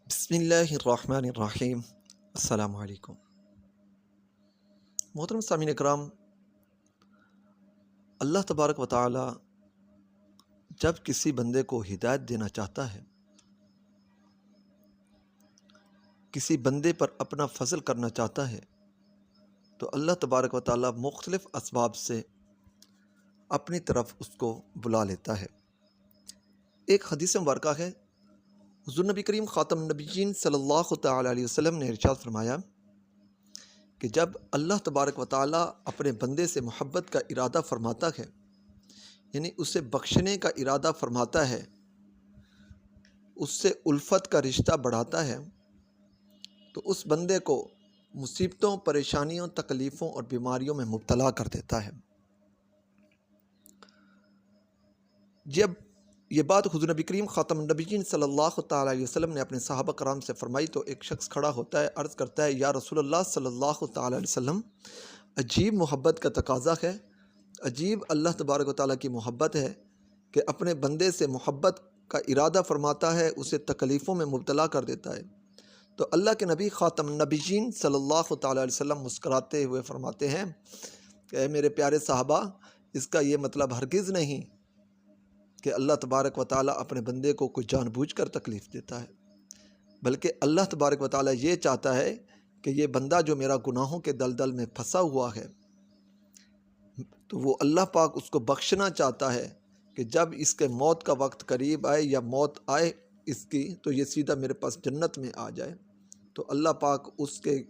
بسم اللہ الرحمن الرحیم۔ السلام علیکم محترم سامعین اکرام، اللہ تبارک و تعالی جب کسی بندے کو ہدایت دینا چاہتا ہے، کسی بندے پر اپنا فضل کرنا چاہتا ہے، تو اللہ تبارک و تعالی مختلف اسباب سے اپنی طرف اس کو بلا لیتا ہے۔ ایک حدیث مبارکہ ہے، حضور نبی کریم خاتم النبیین صلی اللہ تعالی علیہ وسلم نے ارشاد فرمایا کہ جب اللہ تبارک و تعالی اپنے بندے سے محبت کا ارادہ فرماتا ہے، یعنی اسے بخشنے کا ارادہ فرماتا ہے، اس سے الفت کا رشتہ بڑھاتا ہے، تو اس بندے کو مصیبتوں، پریشانیوں، تکلیفوں اور بیماریوں میں مبتلا کر دیتا ہے۔ جب یہ بات حضور نبی کریم خاتم النبیین صلی اللہ تعالیٰ علیہ وسلم نے اپنے صحابہ کرام سے فرمائی تو ایک شخص کھڑا ہوتا ہے، عرض کرتا ہے، یا رسول اللہ صلی اللہ تعالیٰ علیہ وسلم، عجیب محبت کا تقاضا ہے، عجیب اللہ تبارک و تعالیٰ کی محبت ہے کہ اپنے بندے سے محبت کا ارادہ فرماتا ہے، اسے تکلیفوں میں مبتلا کر دیتا ہے۔ تو اللہ کے نبی خاتم النبیین صلی اللہ تعالیٰ علیہ وسلم مسکراتے ہوئے فرماتے ہیں کہ اے میرے پیارے صحابہ، اس کا یہ مطلب ہرگز نہیں کہ اللہ تبارک و تعالیٰ اپنے بندے کو کوئی جان بوجھ کر تکلیف دیتا ہے، بلکہ اللہ تبارک و تعالیٰ یہ چاہتا ہے کہ یہ بندہ جو میرا گناہوں کے دلدل میں پھنسا ہوا ہے، تو وہ اللہ پاک اس کو بخشنا چاہتا ہے کہ جب اس کے موت کا وقت قریب آئے یا موت آئے اس کی، تو یہ سیدھا میرے پاس جنت میں آ جائے۔ تو اللہ پاک اس کے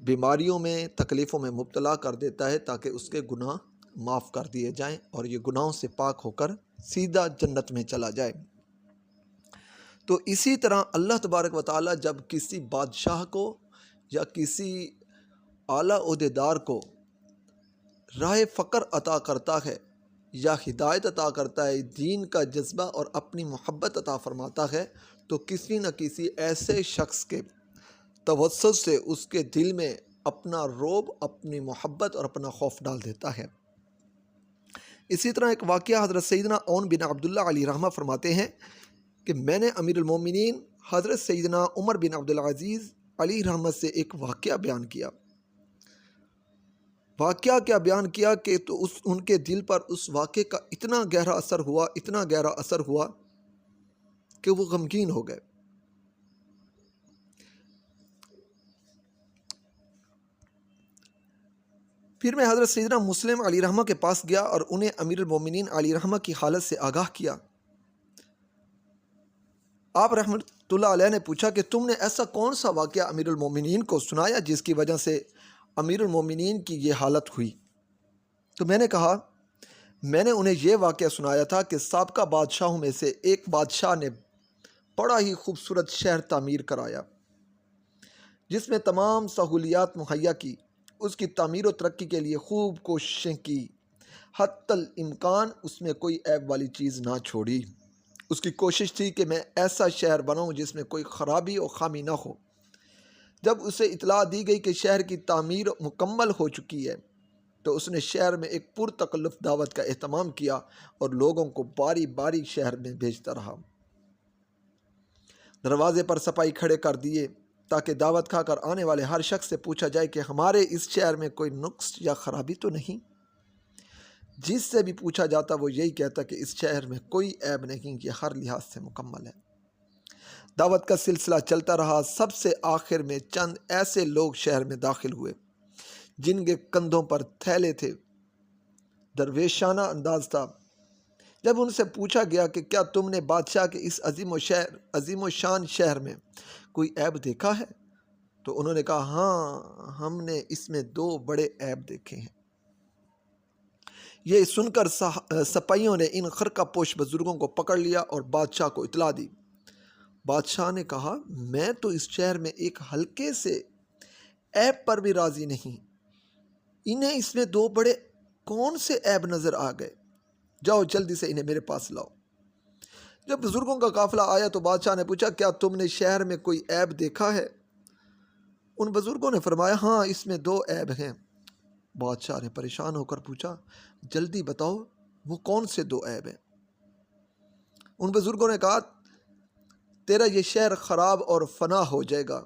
بیماریوں میں، تکلیفوں میں مبتلا کر دیتا ہے تاکہ اس کے گناہ معاف کر دیے جائیں اور یہ گناہوں سے پاک ہو کر سیدھا جنت میں چلا جائے۔ تو اسی طرح اللہ تبارک و تعالیٰ جب کسی بادشاہ کو یا کسی اعلیٰ عہدیدار کو راہ فقر عطا کرتا ہے یا ہدایت عطا کرتا ہے، دین کا جذبہ اور اپنی محبت عطا فرماتا ہے، تو کسی نہ کسی ایسے شخص کے توسط سے اس کے دل میں اپنا رعب، اپنی محبت اور اپنا خوف ڈال دیتا ہے۔ اسی طرح ایک واقعہ حضرت سیدنا عون بن عبداللہ علیہ رحمہ فرماتے ہیں کہ میں نے امیر المومنین حضرت سیدنا عمر بن عبدالعزیز علیہ رحمہ سے ایک واقعہ بیان کیا۔ واقعہ کیا بیان کیا کہ تو ان کے دل پر اس واقعے کا اتنا گہرا اثر ہوا کہ وہ غمگین ہو گئے۔ پھر میں حضرت سیدنا مسلم علیہ رحمہ کے پاس گیا اور انہیں امیر المومنین علیہ رحمہ کی حالت سے آگاہ کیا۔ آپ رحمۃ اللہ علیہ نے پوچھا کہ تم نے ایسا کون سا واقعہ امیر المومنین کو سنایا جس کی وجہ سے امیر المومنین کی یہ حالت ہوئی؟ تو میں نے کہا، میں نے انہیں یہ واقعہ سنایا تھا کہ سابقہ بادشاہوں میں سے ایک بادشاہ نے بڑا ہی خوبصورت شہر تعمیر کرایا، جس میں تمام سہولیات مہیا کی، اس کی تعمیر و ترقی کے لیے خوب کوششیں کی، حتی الامکان اس میں کوئی عیب والی چیز نہ چھوڑی۔ اس کی کوشش تھی کہ میں ایسا شہر بناؤں جس میں کوئی خرابی اور خامی نہ ہو۔ جب اسے اطلاع دی گئی کہ شہر کی تعمیر مکمل ہو چکی ہے، تو اس نے شہر میں ایک پرتکلف دعوت کا اہتمام کیا اور لوگوں کو باری باری شہر میں بھیجتا رہا۔ دروازے پر سپاہی کھڑے کر دیے تاکہ دعوت کھا کر آنے والے ہر شخص سے پوچھا جائے کہ ہمارے اس شہر میں کوئی نقص یا خرابی تو نہیں۔ جس سے بھی پوچھا جاتا وہ یہی کہتا کہ اس شہر میں کوئی عیب نہیں، یہ ہر لحاظ سے مکمل ہے۔ دعوت کا سلسلہ چلتا رہا۔ سب سے آخر میں چند ایسے لوگ شہر میں داخل ہوئے جن کے کندھوں پر تھیلے تھے، درویشانہ انداز تھا۔ جب ان سے پوچھا گیا کہ کیا تم نے بادشاہ کے اس عظیم و شان شہر میں کوئی عیب دیکھا ہے، تو انہوں نے کہا، ہاں، ہم نے اس میں 2 بڑے عیب دیکھے ہیں۔ یہ سن کر سپاہیوں نے ان خرقہ پوش بزرگوں کو پکڑ لیا اور بادشاہ کو اطلاع دی۔ بادشاہ نے کہا، میں تو اس شہر میں ایک ہلکے سے عیب پر بھی راضی نہیں، انہیں اس میں 2 بڑے کون سے عیب نظر آ گئے؟ جاؤ جلدی سے انہیں میرے پاس لاؤ۔ جب بزرگوں کا قافلہ آیا تو بادشاہ نے پوچھا، کیا تم نے شہر میں کوئی عیب دیکھا ہے؟ ان بزرگوں نے فرمایا، ہاں، اس میں 2 عیب ہیں۔ بادشاہ نے پریشان ہو کر پوچھا، جلدی بتاؤ، وہ کون سے 2 عیب ہیں؟ ان بزرگوں نے کہا، تیرا یہ شہر خراب اور فنا ہو جائے گا،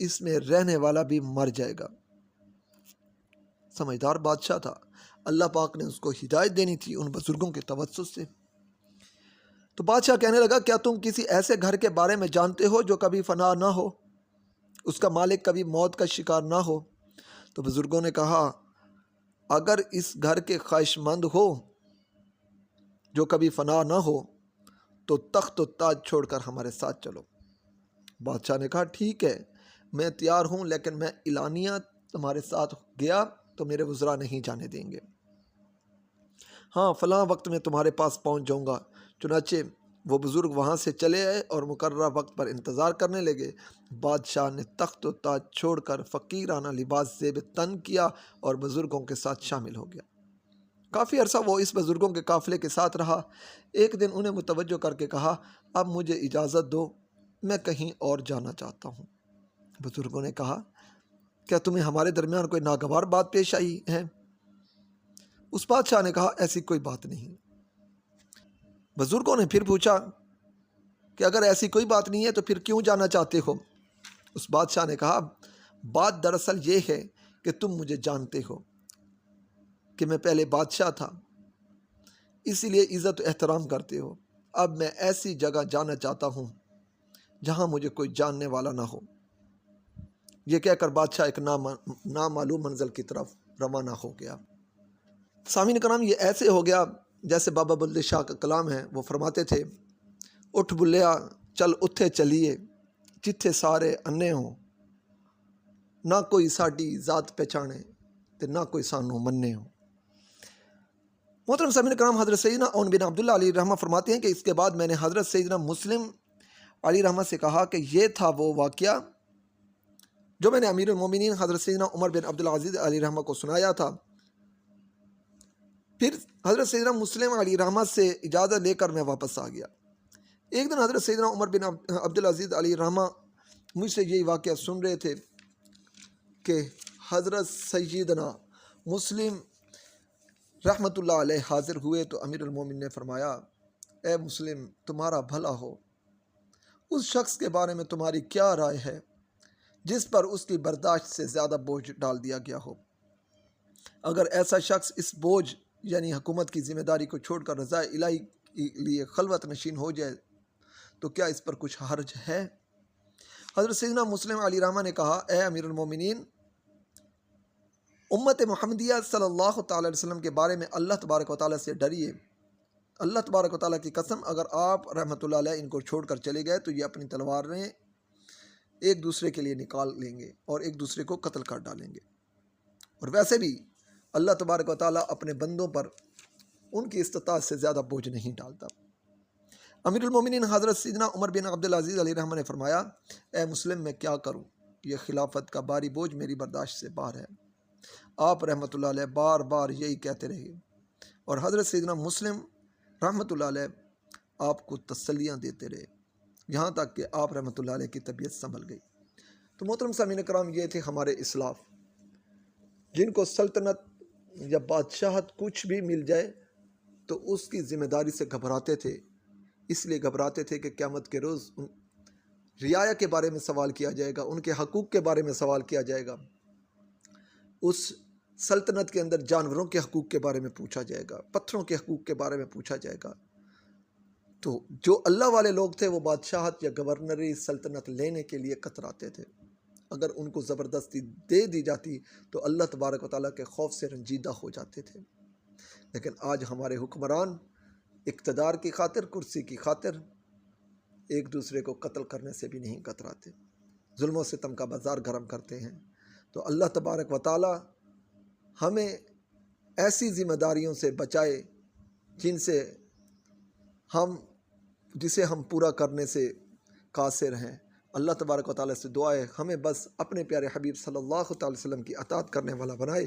اس میں رہنے والا بھی مر جائے گا۔ سمجھدار بادشاہ تھا، اللہ پاک نے اس کو ہدایت دینی تھی ان بزرگوں کے توسط سے۔ تو بادشاہ کہنے لگا، کیا تم کسی ایسے گھر کے بارے میں جانتے ہو جو کبھی فنا نہ ہو، اس کا مالک کبھی موت کا شکار نہ ہو؟ تو بزرگوں نے کہا، اگر اس گھر کے خواہش مند ہو جو کبھی فنا نہ ہو تو تخت و تاج چھوڑ کر ہمارے ساتھ چلو۔ بادشاہ نے کہا، ٹھیک ہے، میں تیار ہوں، لیکن میں اعلانیہ تمہارے ساتھ گیا تو میرے وزراء نہیں جانے دیں گے۔ ہاں، فلاں وقت میں تمہارے پاس پہنچ جاؤں گا۔ چنانچہ وہ بزرگ وہاں سے چلے آئے اور مقررہ وقت پر انتظار کرنے لگے۔ بادشاہ نے تخت و تاج چھوڑ کر فقیرانہ لباس زیب تن کیا اور بزرگوں کے ساتھ شامل ہو گیا۔ کافی عرصہ وہ اس بزرگوں کے قافلے کے ساتھ رہا۔ ایک دن انہیں متوجہ کر کے کہا، اب مجھے اجازت دو، میں کہیں اور جانا چاہتا ہوں۔ بزرگوں نے کہا، کیا تمہیں ہمارے درمیان کوئی ناگوار بات پیش آئی ہے؟ اس بادشاہ نے کہا، ایسی کوئی بات نہیں۔ بزرگوں نے پھر پوچھا کہ اگر ایسی کوئی بات نہیں ہے تو پھر کیوں جانا چاہتے ہو؟ اس بادشاہ نے کہا، بات دراصل یہ ہے کہ تم مجھے جانتے ہو کہ میں پہلے بادشاہ تھا، اسی لیے عزت و احترام کرتے ہو۔ اب میں ایسی جگہ جانا چاہتا ہوں جہاں مجھے کوئی جاننے والا نہ ہو۔ یہ کہہ کر بادشاہ ایک نامعلوم منزل کی طرف روانہ ہو گیا۔ سامعین کرام، یہ ایسے ہو گیا جیسے بابا بلدے شاہ کا کلام ہے، وہ فرماتے تھے، اٹھ بلیا چل اتھے چلیے جتھے سارے انے ہوں، نہ کوئی ساڈی ذات پہچانے تے نہ کوئی سانو مننے ہو۔ محترم سامعین کرام، حضرت سیدنا عون بن عبداللہ علیہ رحمہ فرماتے ہیں کہ اس کے بعد میں نے حضرت سیدنا مسلم علیہ رحمہ سے کہا کہ یہ تھا وہ واقعہ جو میں نے امیر المومنین حضرت سیدنا عمر بن عبدالعزیز علیہ رحمہ کو سنایا تھا۔ پھر حضرت سیدنا مسلم علیہ رحمہ سے اجازت لے کر میں واپس آ گیا۔ ایک دن حضرت سیدنا عمر بن عبدالعزیز علیہ رحمہ مجھ سے یہی واقعہ سن رہے تھے کہ حضرت سیدنا مسلم رحمۃ اللہ علیہ حاضر ہوئے تو امیر المومنین نے فرمایا، اے مسلم، تمہارا بھلا ہو، اس شخص کے بارے میں تمہاری کیا رائے ہے جس پر اس کی برداشت سے زیادہ بوجھ ڈال دیا گیا ہو؟ اگر ایسا شخص اس بوجھ یعنی حکومت کی ذمہ داری کو چھوڑ کر رضا الہی کے لیے خلوت نشین ہو جائے تو کیا اس پر کچھ حرج ہے؟ حضرت سیدنا مسلم علیہ رحمہ نے کہا، اے امیر المومنین، امت محمدیہ صلی اللہ تعالی علیہ وسلم کے بارے میں اللہ تبارک و تعالیٰ سے ڈریے۔ اللہ تبارک و تعالیٰ کی قسم، اگر آپ رحمۃ اللہ علیہ ان کو چھوڑ کر چلے گئے تو یہ اپنی تلواریں ایک دوسرے کے لیے نکال لیں گے اور ایک دوسرے کو قتل کر ڈالیں گے، اور ویسے بھی اللہ تبارک و تعالیٰ اپنے بندوں پر ان کی استطاعت سے زیادہ بوجھ نہیں ڈالتا۔ امیر المومنین حضرت سیدنا عمر بن عبدالعزیز علیہ رحمہ نے فرمایا، اے مسلم، میں کیا کروں، یہ خلافت کا باری بوجھ میری برداشت سے باہر ہے۔ آپ رحمۃ اللہ علیہ بار بار یہی کہتے رہے اور حضرت سیدنا مسلم رحمۃ اللہ علیہ آپ کو تسلیاں دیتے رہے، یہاں تک کہ آپ رحمۃ اللہ علیہ کی طبیعت سنبھل گئی۔ تو محترم سامعین کرام، یہ تھے ہمارے اسلاف، جن کو سلطنت یا بادشاہت کچھ بھی مل جائے تو اس کی ذمہ داری سے گھبراتے تھے، اس لیے گھبراتے تھے کہ قیامت کے روز رعایا کے بارے میں سوال کیا جائے گا، ان کے حقوق کے بارے میں سوال کیا جائے گا، اس سلطنت کے اندر جانوروں کے حقوق کے بارے میں پوچھا جائے گا، پتھروں کے حقوق کے بارے میں پوچھا جائے گا۔ تو جو اللہ والے لوگ تھے وہ بادشاہت یا گورنری سلطنت لینے کے لیے کتراتے تھے۔ اگر ان کو زبردستی دے دی جاتی تو اللہ تبارک و تعالیٰ کے خوف سے رنجیدہ ہو جاتے تھے۔ لیکن آج ہمارے حکمران اقتدار کی خاطر، کرسی کی خاطر ایک دوسرے کو قتل کرنے سے بھی نہیں کتراتے، ظلم و ستم کا بازار گرم کرتے ہیں۔ تو اللہ تبارک و تعالیٰ ہمیں ایسی ذمہ داریوں سے بچائے جسے ہم پورا کرنے سے قاصر ہیں۔ اللہ تبارک و تعالیٰ سے دعا ہے ہمیں بس اپنے پیارے حبیب صلی اللہ تعالی وسلم کی اطاعت کرنے والا بنائے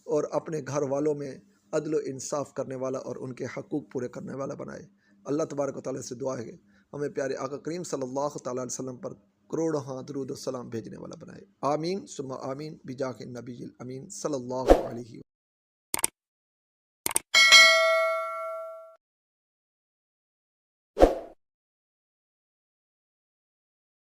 اور اپنے گھر والوں میں عدل و انصاف کرنے والا اور ان کے حقوق پورے کرنے والا بنائے۔ اللہ تبارک و تعالیٰ سے دعا ہے ہمیں پیارے آقا کریم صلی اللہ تعالیٰ علیہ وسلم پر کروڑوں درود و سلام بھیجنے والا بنائے۔ آمین ثم آمین بجاہ النبی الامین صلی اللہ علیہ وسلم۔